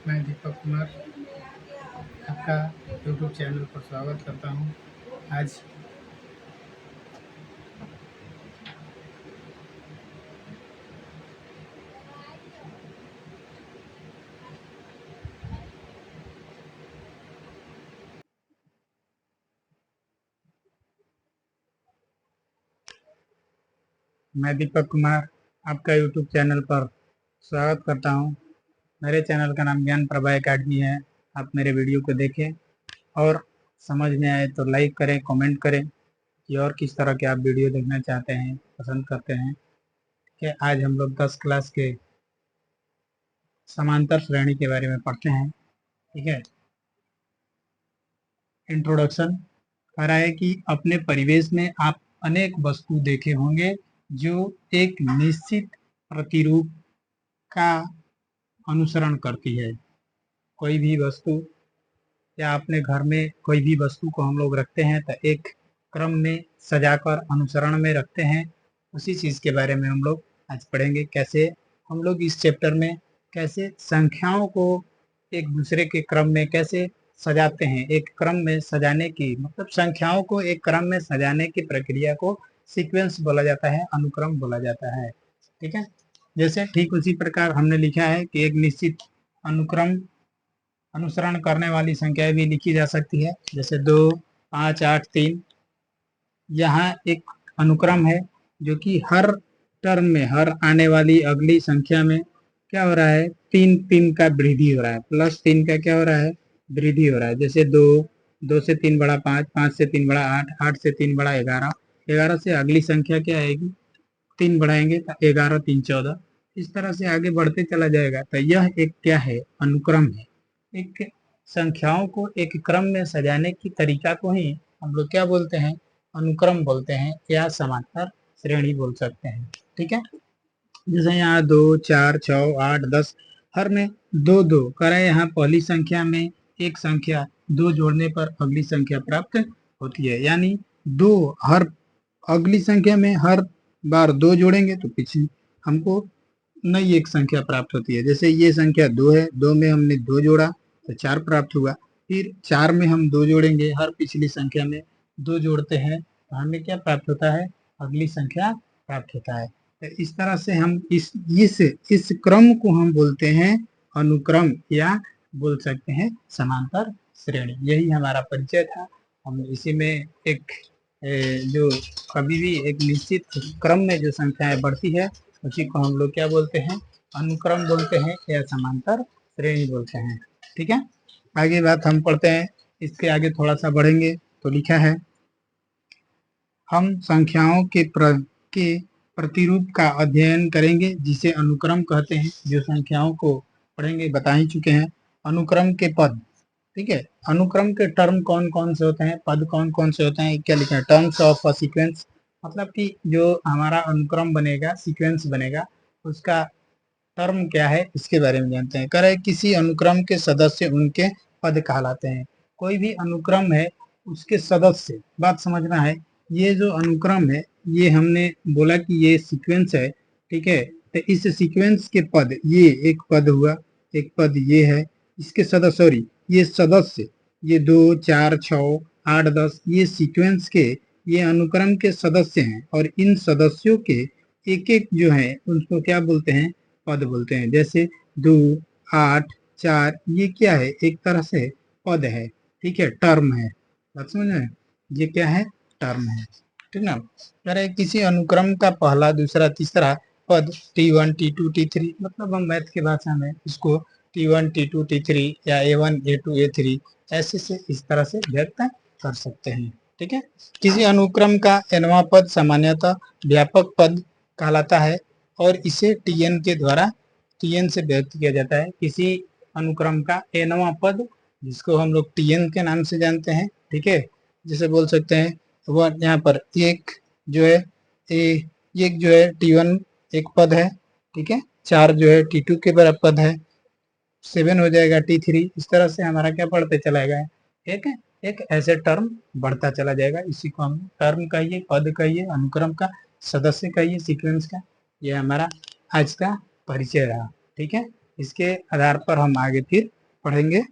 मैं दीपक कुमार आपका YouTube channel पर स्वागत करता हूं। आज मैं दीपक कुमार आपका यूट्यूब चैनल पर स्वागत करता हूं। मेरे चैनल का नाम ज्ञान प्रभा अकेडमी है। आप मेरे वीडियो को देखें और समझ में आए तो लाइक करें, कमेंट करें कि और किस तरह के आप वीडियो देखना चाहते हैं, पसंद करते हैं। कि आज हम लोग 10 क्लास के समांतर श्रेणी के बारे में पढ़ते हैं। ठीक है, इंट्रोडक्शन कह रहा है कि अपने परिवेश में आप अनेक वस्तु देखे होंगे जो एक निश्चित प्रतिरूप का अनुसरण करती है। कोई भी वस्तु या अपने घर में कोई भी वस्तु को हम लोग रखते हैं तो एक क्रम में सजाकर अनुसरण में रखते हैं। उसी चीज़ के बारे में हम लोग आज पढ़ेंगे, कैसे हम लोग इस चैप्टर में कैसे संख्याओं को एक दूसरे के क्रम में कैसे सजाते हैं। एक क्रम में सजाने की मतलब संख्याओं को एक क्रम में सजाने की प्रक्रिया को सीक्वेंस बोला जाता है, अनुक्रम बोला जाता है। ठीक है, जैसे ठीक उसी प्रकार हमने लिखा है कि एक निश्चित अनुक्रम अनुसरण करने वाली संख्याएं भी लिखी जा सकती है, जैसे 2, 5, 8, 3। यहाँ एक अनुक्रम है जो कि हर टर्म में, हर आने वाली अगली संख्या में क्या हो रहा है, 3 का वृद्धि हो रहा है, +3 का क्या हो रहा है, वृद्धि हो रहा है। जैसे 2, 2 से 3 बड़ा 5, 5 से 3 बड़ा 8, 8 से 3 बड़ा 11, 11 से अगली संख्या क्या आएगी, 3 बढ़ाएंगे तो 11, 3, 14। इस तरह से आगे बढ़ते चला जाएगा। तो यह एक क्या है, अनुक्रम है। एक संख्याओं को एक क्रम में सजाने की तरीका को ही हम लोग क्या बोलते हैं, अनुक्रम बोलते हैं या समांतर श्रेणी बोल सकते हैं। ठीक है, जैसे यहाँ 2, 4, 6, 8, 10 हर में 2 2 करें। यहाँ पहली संख्या में एक संख्या 2 जोड़ने पर अगली संख्या प्राप्त होती है, यानी 2 हर अगली संख्या में हर बार 2 जोड़ेंगे तो पिछली हमको नई एक संख्या प्राप्त होती है। जैसे ये संख्या 2 है, 2 में हमने 2 जोड़ा तो 4 प्राप्त हुआ। फिर 4 में हम 2 जोड़ेंगे, हर पिछली संख्या में 2 जोड़ते हैं तो हमें क्या प्राप्त होता है, अगली संख्या प्राप्त होता है। तो इस तरह से हम इस क्रम को हम बोलते हैं अनुक्रम या बोल सकते हैं समांतर श्रेणी। यही हमारा परिचय था। हम इसी में एक जो कभी भी एक निश्चित क्रम में जो संख्याएं बढ़ती है उसी को हम लोग क्या बोलते हैं, अनुक्रम बोलते हैं या समांतर श्रेणी बोलते हैं। ठीक है, आगे बात हम पढ़ते हैं। इसके आगे थोड़ा सा बढ़ेंगे तो लिखा है, हम संख्याओं के प्रतिरूप का अध्ययन करेंगे जिसे अनुक्रम कहते हैं। जो संख्याओं को पढ़ेंगे, बता ही चुके हैं। अनुक्रम के पद, ठीक है, अनुक्रम के टर्म कौन कौन से होते हैं, पद कौन कौन से होते हैं, क्या लिखा है, टर्म्स ऑफ अ सीक्वेंस। मतलब कि जो हमारा अनुक्रम बनेगा, सीक्वेंस बनेगा, उसका टर्म क्या है इसके बारे में जानते हैं। कह रहे किसी अनुक्रम के सदस्य उनके पद कहलाते हैं। कोई भी अनुक्रम है उसके सदस्य, बात समझना है। ये जो अनुक्रम है ये हमने बोला कि ये सीक्वेंस है। ठीक है, तो इस सीक्वेंस के पद, ये एक पद हुआ, एक पद ये है, इसके सदस्य, सॉरी ये सदस्य, ये 2, 4, 6, 8, 10 ये सीक्वेंस के, ये अनुक्रम के सदस्य हैं। और इन सदस्यों के एक एक जो है उनको क्या बोलते हैं, पद बोलते हैं। जैसे 2, 8, 4 ये क्या है, एक तरह से पद है। ठीक है, टर्म है, बात समझ में, ये क्या है, टर्म है। ठीक ना, अरे किसी अनुक्रम का पहला, दूसरा, तीसरा पद T1, T2, T3, मतलब हम मैथ की भाषा में इसको T1, T2, T3 या A1, A2, A3 ऐसे से इस तरह से व्यक्त कर सकते हैं। ठीक है, किसी अनुक्रम का nवां पद सामान्यतः व्यापक पद कहलाता है और इसे Tn के द्वारा, Tn से व्यक्त किया जाता है। किसी अनुक्रम का nवां पद जिसको हम लोग Tn के नाम से जानते हैं। ठीक है, जैसे बोल सकते हैं वह यहाँ पर एक जो है एक जो है T1 एक पद है। ठीक है, 4 जो है T2 के बराबर पद है, 7 हो जाएगा T3। इस तरह से हमारा क्या बढ़ते चला जाएगा, एक एक ऐसे टर्म बढ़ता चला जाएगा। इसी को हम टर्म कहिए, पद कहिए, अनुक्रम का सदस्य कहिए, सीक्वेंस का। ये हमारा आज का परिचय रहा। ठीक है, इसके आधार पर हम आगे फिर पढ़ेंगे।